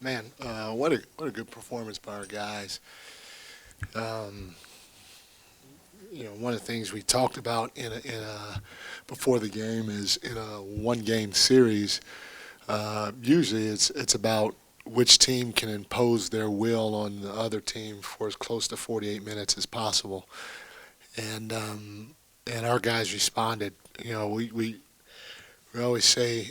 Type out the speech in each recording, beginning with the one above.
Man, what a good performance by our guys. Um, one of the things we talked about in a before the game is in a one-game series. Usually, it's about which team can impose their will on the other team for as close to 48 minutes as possible, and and our guys responded. We always say,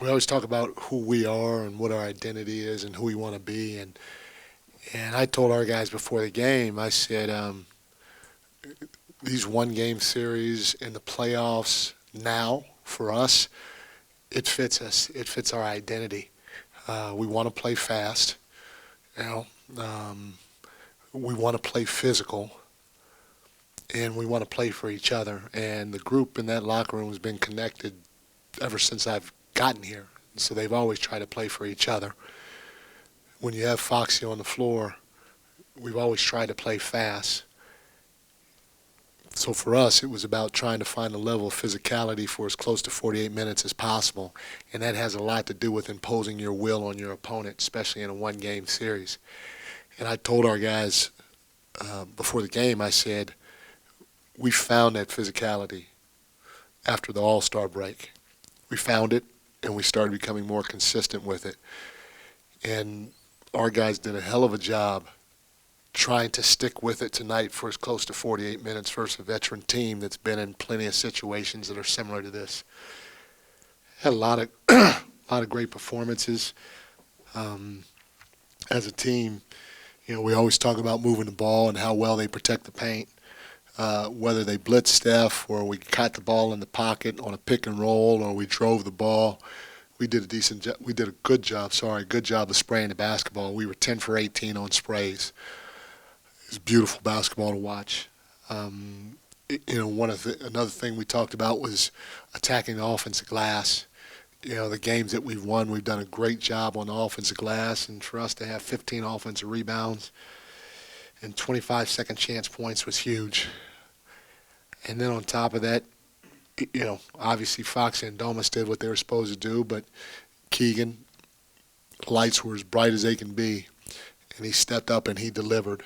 we always talk about who we are and what our identity is and who we want to be, and I told our guys before the game, I said, these one-game series in the playoffs now for us, it fits us. It fits our identity. We want to play fast. You know, um, we want to play physical, and we want to play for each other. And the group in that locker room has been connected ever since I've gotten here. So they've always tried to play for each other. When you have Foxy on the floor, we've always tried to play fast. So for us, it was about trying to find a level of physicality for as close to 48 minutes as possible. And that has a lot to do with imposing your will on your opponent, especially in a one-game series. And I told our guys before the game, I said, we found that physicality after the All-Star break. We found it, and we started becoming more consistent with it. And our guys did a hell of a job trying to stick with it tonight for as close to 48 minutes versus a veteran team that's been in plenty of situations that are similar to this. Had a lot of a lot of great performances. As a team, we always talk about moving the ball and how well they protect the paint. Whether they blitz Steph or we caught the ball in the pocket on a pick and roll or we drove the ball, we did a good job of spraying the basketball. We were 10 for 18 on sprays. It was beautiful basketball to watch. Another thing we talked about was attacking the offensive glass. The games that we've won, we've done a great job on the offensive glass, and for us to have 15 offensive rebounds and 25 second chance points was huge. And then on top of that, obviously Fox and Domus did what they were supposed to do, but Keegan, lights were as bright as they can be, and he stepped up and he delivered.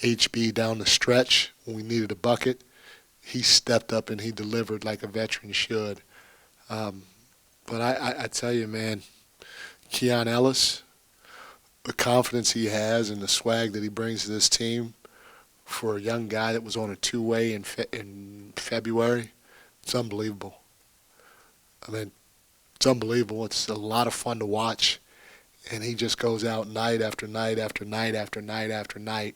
HB down the stretch when we needed a bucket, he stepped up and he delivered like a veteran should. But I tell you, man, Keon Ellis, the confidence he has and the swag that he brings to this team for a young guy that was on a two-way in February, it's unbelievable. I mean, it's unbelievable. It's a lot of fun to watch, and he just goes out night after night after night after night after night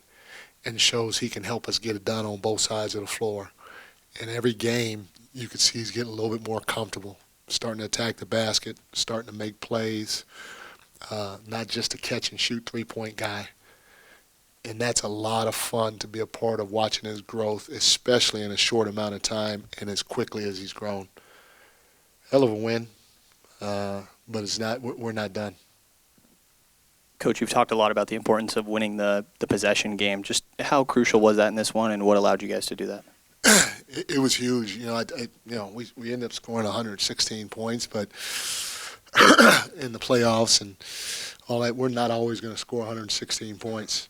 and shows he can help us get it done on both sides of the floor. And every game, you can see he's getting a little bit more comfortable, starting to attack the basket, starting to make plays, not just a catch and shoot three-point guy. And that's a lot of fun to be a part of watching his growth, especially in a short amount of time and as quickly as he's grown. Hell of a win, but it's not. We're not done. Coach, you've talked a lot about the importance of winning the possession game. Just how crucial was that in this one, and what allowed you guys to do that? It was huge. We ended up scoring 116 points, but in the playoffs and all that, we're not always going to score 116 points.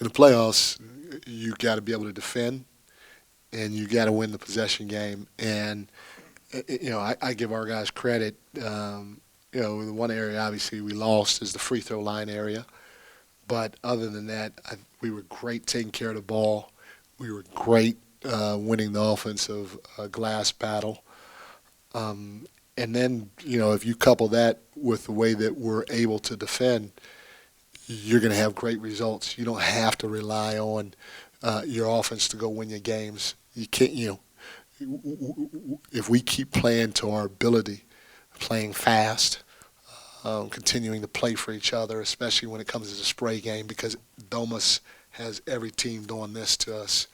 In the playoffs, you got to be able to defend, and you got to win the possession game. And I give our guys credit. The one area obviously we lost is the free throw line area, but other than that, we were great taking care of the ball. We were great winning the offensive glass battle. And then, if you couple that with the way that we're able to defend, you're going to have great results. You don't have to rely on your offense to go win your games. You can't, if we keep playing to our ability, playing fast, continuing to play for each other, especially when it comes to the spray game, because Domus has every team doing this to us.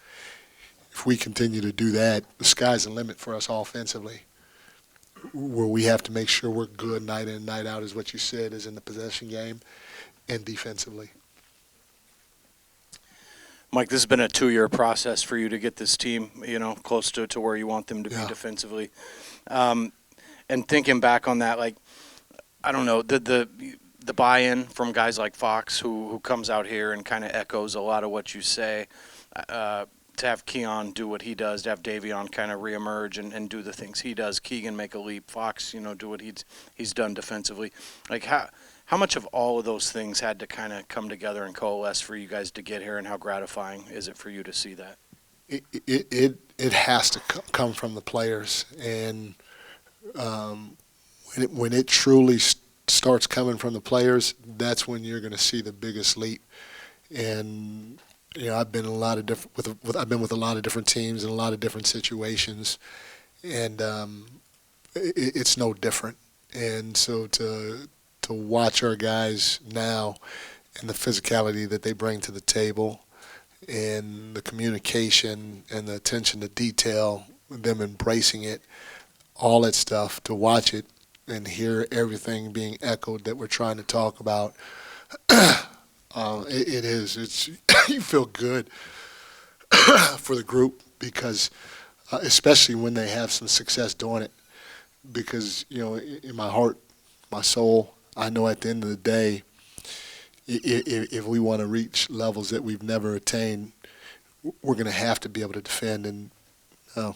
If we continue to do that, the sky's the limit for us offensively. Where we have to make sure we're good night in and night out is what you said, is in the possession game and defensively. Mike, this has been a 2-year process for you to get this team, close to where you want them to be defensively. And thinking back on that, I don't know, the buy-in from guys like Fox, who comes out here and kind of echoes a lot of what you say, to have Keon do what he does, to have Davion kind of reemerge and do the things he does, Keegan make a leap, Fox, do what he's done defensively. Like, how much of all of those things had to kind of come together and coalesce for you guys to get here, and how gratifying is it for you to see that? It has to come from the players, and when it truly starts coming from the players, that's when you're going to see the biggest leap. And I've been I've been with a lot of different teams in a lot of different situations, and it's no different. And so to watch our guys now and the physicality that they bring to the table, and the communication and the attention to detail, them embracing it, all that stuff, to watch it and hear everything being echoed that we're trying to talk about, it's you feel good for the group, because especially when they have some success doing it, because in my heart, my soul, I know at the end of the day, if we want to reach levels that we've never attained, we're going to have to be able to defend. And I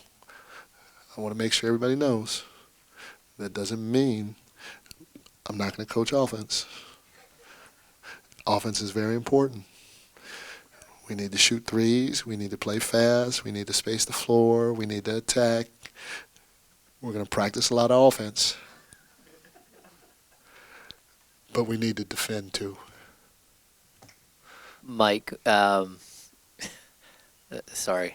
want to make sure everybody knows that doesn't mean I'm not going to coach offense. Offense is very important. We need to shoot threes. We need to play fast. We need to space the floor. We need to attack. We're going to practice a lot of offense. But we need to defend too. Mike, sorry.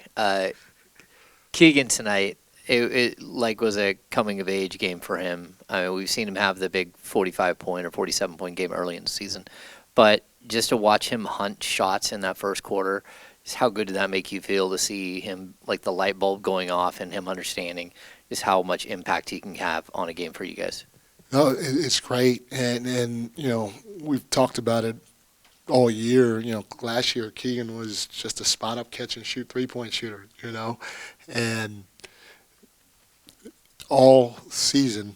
Keegan tonight, it was a coming-of-age game for him. I mean, we've seen him have the big 45-point or 47-point game early in the season. But just to watch him hunt shots in that first quarter, just how good did that make you feel to see him, like the light bulb going off and him understanding just how much impact he can have on a game for you guys? No, it's great. And we've talked about it all year. Last year Keegan was just a spot-up catch-and-shoot three-point shooter, and all season,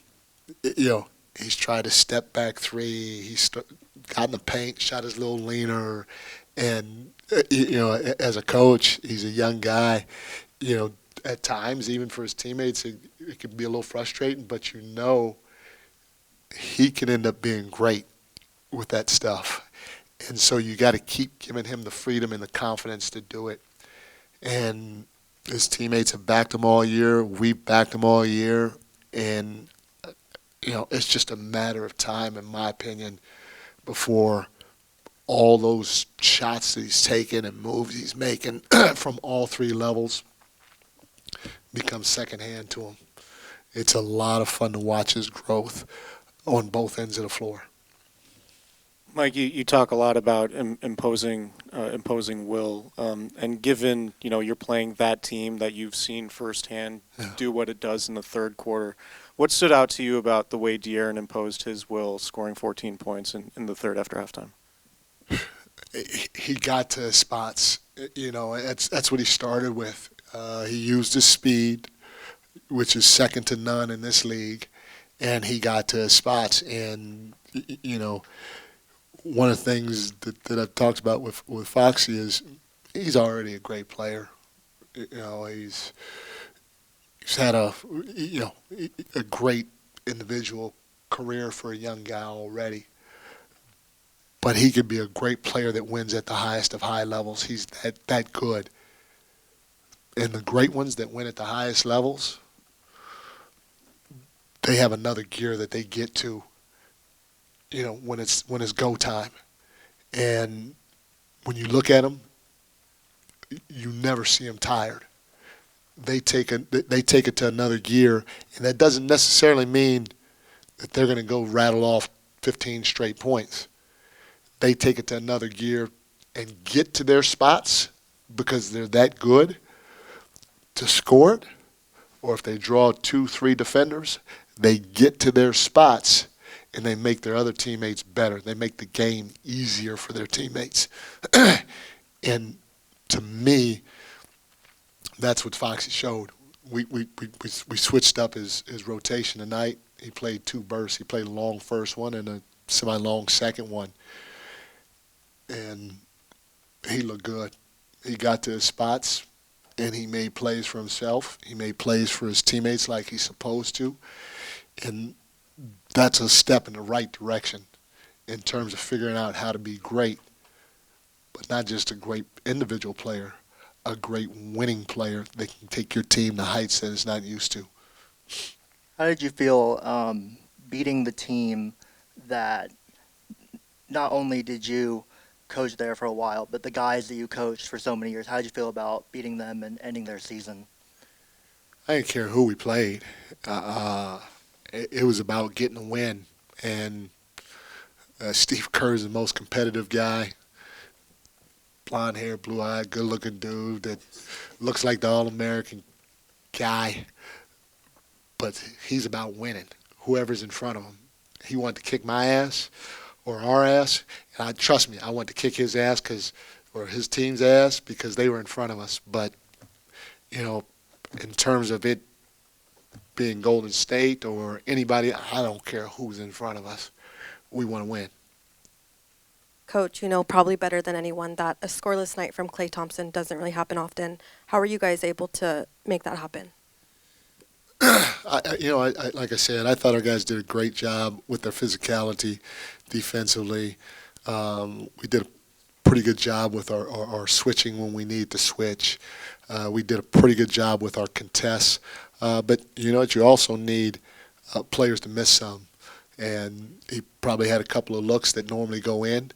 he's tried to step back three. He's got in the paint, shot his little leaner, and as a coach, he's a young guy. At times, even for his teammates, it could be a little frustrating, but he can end up being great with that stuff. And so you got to keep giving him the freedom and the confidence to do it. And his teammates have backed him all year. We've backed him all year. And, it's just a matter of time, in my opinion, before all those shots that he's taking and moves he's making from all three levels become secondhand to him. It's a lot of fun to watch his growth on both ends of the floor. Mike, you talk a lot about imposing will, and given you're playing that team that you've seen firsthand do what it does in the third quarter, what stood out to you about the way De'Aaron imposed his will, scoring 14 points in the third after halftime? He got to his spots. That's what he started with. He used his speed, which is second to none in this league, and he got to his spots. And one of the things that I've talked about with Foxy is he's already a great player. He's had a great individual career for a young guy already. But he could be a great player that wins at the highest of high levels. He's that good. And the great ones that win at the highest levels, they have another gear that they get to, when it's go time. And when you look at them, you never see them tired. They take it to another gear, and that doesn't necessarily mean that they're going to go rattle off 15 straight points. They take it to another gear and get to their spots because they're that good to score it. Or if they draw 2-3 defenders, they get to their spots and they make their other teammates better. They make the game easier for their teammates. And to me, that's what Foxy showed. We switched up his rotation tonight, He played 2 bursts. He played a long first one and a semi-long second one. And he looked good. He got to his spots, and he made plays for himself. He made plays for his teammates like he's supposed to. And that's a step in the right direction in terms of figuring out how to be great, but not just a great individual player, a great winning player that can take your team to heights that it's not used to. How did you feel beating the team that not only did you coach there for a while, but the guys that you coached for so many years? How did you feel about beating them and ending their season? I didn't care who we played. It was about getting a win. And Steve Kerr's the most competitive guy. Blonde hair, blue eye, good looking dude that looks like the All-American guy. But he's about winning, whoever's in front of him. He wanted to kick my ass or our ass. And trust me, I wanted to kick his ass or his team's ass because they were in front of us. But, you know, in terms of it being Golden State or anybody, I don't care who's in front of us. We want to win. Coach, you know probably better than anyone that a scoreless night from Klay Thompson doesn't really happen often. How are you guys able to make that happen? Like I said, I thought our guys did a great job with their physicality defensively. We did a pretty good job with our switching when we need to switch. We did a pretty good job with our contests. But you know what? You also need players to miss some. And he probably had a couple of looks that normally go in.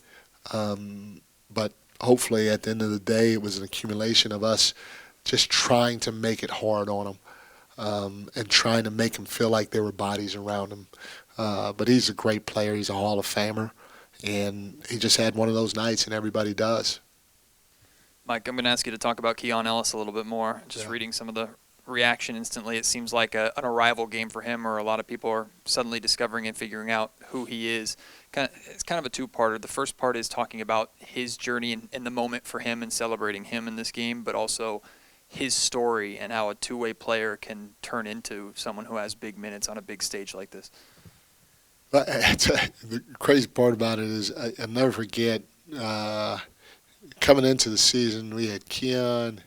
But hopefully at the end of the day, it was an accumulation of us just trying to make it hard on him. And trying to make him feel like there were bodies around him. But he's a great player. He's a Hall of Famer. And he just had one of those nights, and everybody does. Mike, I'm going to ask you to talk about Keon Ellis a little bit more. Just reading some of the reaction instantly, it seems like an arrival game for him, or a lot of people are suddenly discovering and figuring out who he is. It's kind of a two-parter. The first part is talking about his journey and the moment for him and celebrating him in this game, but also his story and how a two-way player can turn into someone who has big minutes on a big stage like this. But the crazy part about it is I'll never forget coming into the season, we had Keon,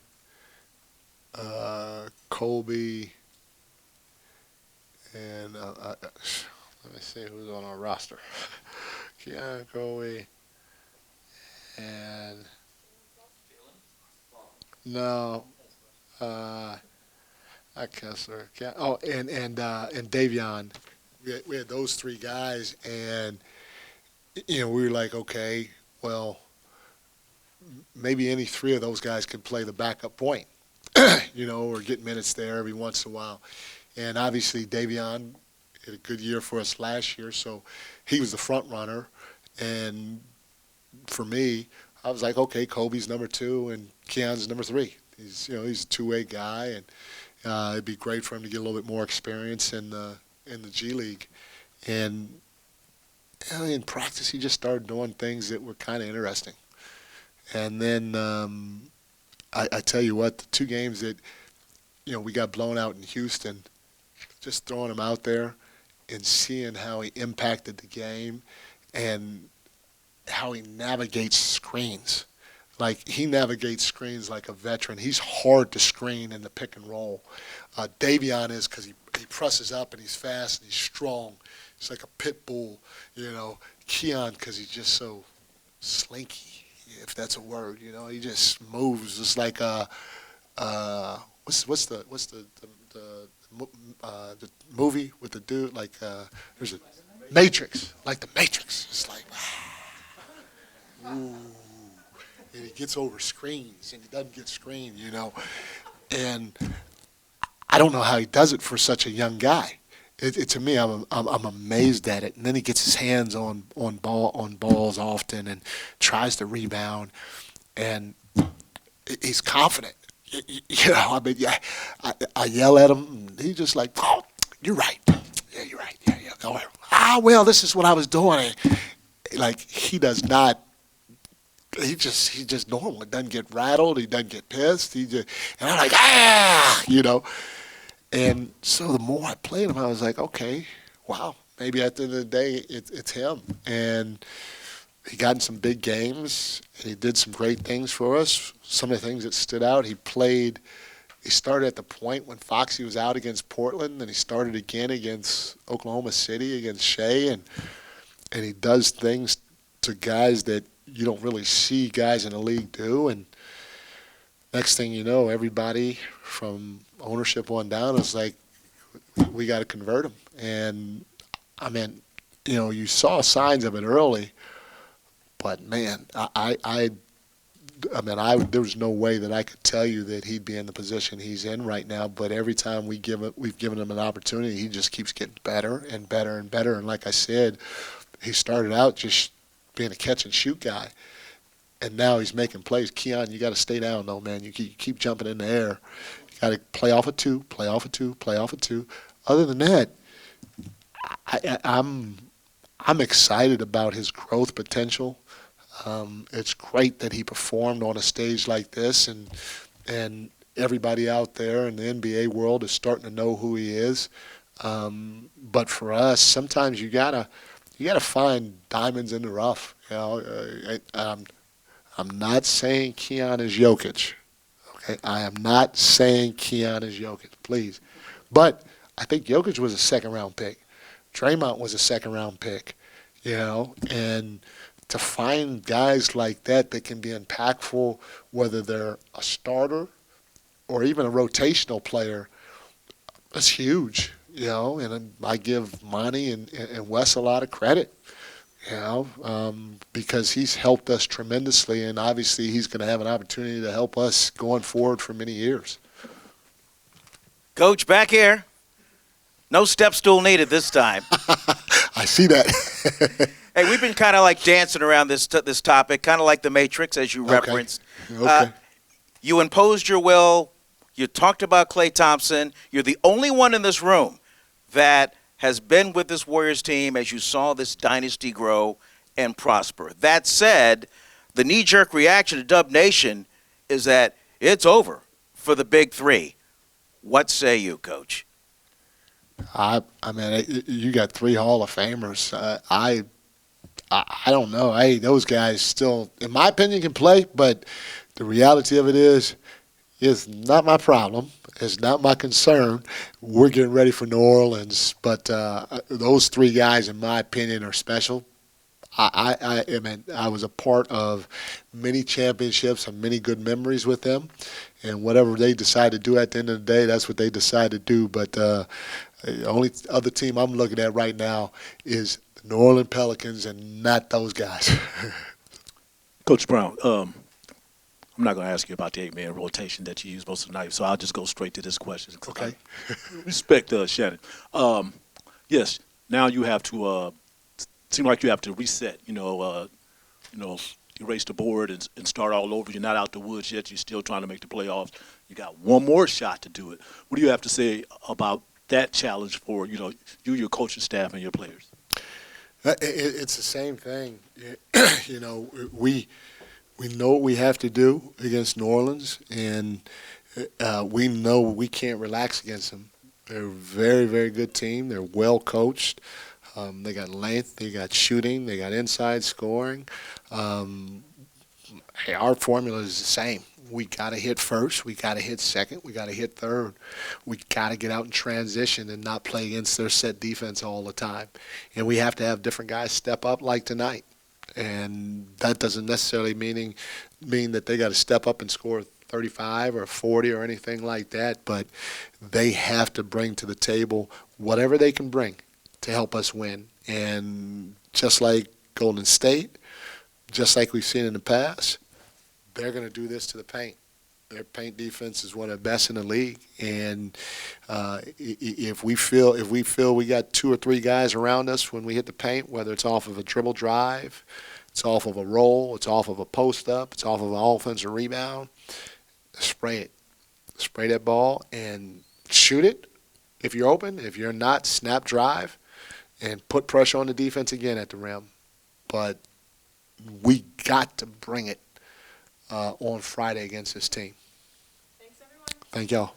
Kobe, and let me see who's on our roster. Keon, Kobe, and no. Not Kessler. And Davion. We had those 3 guys, and we were like, okay, well, maybe any 3 of those guys could play the backup point, or get minutes there every once in a while. And obviously, Davion had a good year for us last year, so he was the front runner. And for me, I was like, okay, Kobe's number 2 and Keon's number 3. He's a two-way guy, and it'd be great for him to get a little bit more experience in the G League. And in practice, he just started doing things that were kind of interesting. And then I tell you what, the 2 games that we got blown out in Houston, just throwing him out there and seeing how he impacted the game and how he navigates screens. Like, he navigates screens like a veteran. He's hard to screen in the pick and roll. Davion is because he presses up and he's fast and he's strong. He's like a pit bull, Keon because he's just so slinky, if that's a word. He just moves just like what's the movie with the dude like there's a Matrix, like the Matrix. It's like ooh. And he gets over screens, and he doesn't get screened, And I don't know how he does it for such a young guy. To me, I'm amazed at it. And then he gets his hands on balls often and tries to rebound, and he's confident. I yell at him, and he's just like, "Oh, you're right. Yeah, you're right. Yeah. Well, this is what I was doing." Like, he does not. He just normal. He doesn't get rattled. He doesn't get pissed. And I'm like, And so the more I played him, I was like, okay, wow, maybe at the end of the day, it's him. And he got in some big games, and he did some great things for us. Some of the things that stood out, he started at the point when Foxy was out against Portland, and he started again against Oklahoma City, against Shea, and he does things to guys that you don't really see guys in the league do. And next thing you know, everybody from ownership on down is like, we got to convert him. And, I mean, you saw signs of it early, but, man, there was no way that I could tell you that he'd be in the position he's in right now. But every time we've given him an opportunity, he just keeps getting better and better and better. And like I said, he started out just being a catch and shoot guy, and now he's making plays. Keon, you got to stay down though, man. You keep jumping in the air. You got to play off of two, play off of two, play off of two. Other than that, I'm excited about his growth potential. It's great that he performed on a stage like this, and everybody out there in the NBA world is starting to know who he is. But for us, sometimes you gotta find diamonds in the rough. I'm not saying Keon is Jokic. Okay, I am not saying Keon is Jokic, please. But I think Jokic was a second-round pick. Draymond was a second-round pick. And to find guys like that can be impactful, whether they're a starter or even a rotational player, that's huge. And I give Monty and Wes a lot of credit, because he's helped us tremendously, and obviously he's going to have an opportunity to help us going forward for many years. Coach, back here. No step stool needed this time. I see that. Hey, we've been kind of like dancing around this topic, kind of like the Matrix, as you referenced. Okay. You imposed your will. You talked about Klay Thompson. You're the only one in this room that has been with this Warriors team as you saw this dynasty grow and prosper. That said, the knee-jerk reaction to Dub Nation is that it's over for the Big Three. What say you, Coach? I mean, you got 3 Hall of Famers. I don't know. Those guys still, in my opinion, can play, but the reality of it is, it's not my problem. It's not my concern. We're getting ready for New Orleans, but those 3 guys, in my opinion, are special. I mean, I was a part of many championships and many good memories with them, and whatever they decide to do at the end of the day, that's what they decide to do. But the only other team I'm looking at right now is the New Orleans Pelicans, and not those guys. Coach Brown, I'm not going to ask you about the 8-man rotation that you used most of the night, so I'll just go straight to this question. Okay. Respect Shannon. Yes, now you have to seem like you have to reset, erase the board and start all over. You're not out the woods yet. You're still trying to make the playoffs. You got one more shot to do it. What do you have to say about that challenge for, you, your coaching staff, and your players? It's the same thing. We know what we have to do against New Orleans, and we know we can't relax against them. They're a very, very good team. They're well coached. They got length. They got shooting. They got inside scoring. Our formula is the same. We got to hit first. We got to hit second. We got to hit third. We got to get out in transition and not play against their set defense all the time. And we have to have different guys step up like tonight. And that doesn't necessarily mean that they got to step up and score 35 or 40 or anything like that, but they have to bring to the table whatever they can bring to help us win. And just like Golden State, just like we've seen in the past, they're going to do this to the paint. Their paint defense is one of the best in the league, and if we feel we got 2 or 3 guys around us when we hit the paint, whether it's off of a dribble drive, it's off of a roll, it's off of a post up, it's off of an offensive rebound, spray it. Spray that ball and shoot it if you're open. If you're not, snap drive and put pressure on the defense again at the rim. But we got to bring it on Friday against this team. Thanks, everyone. Thank y'all.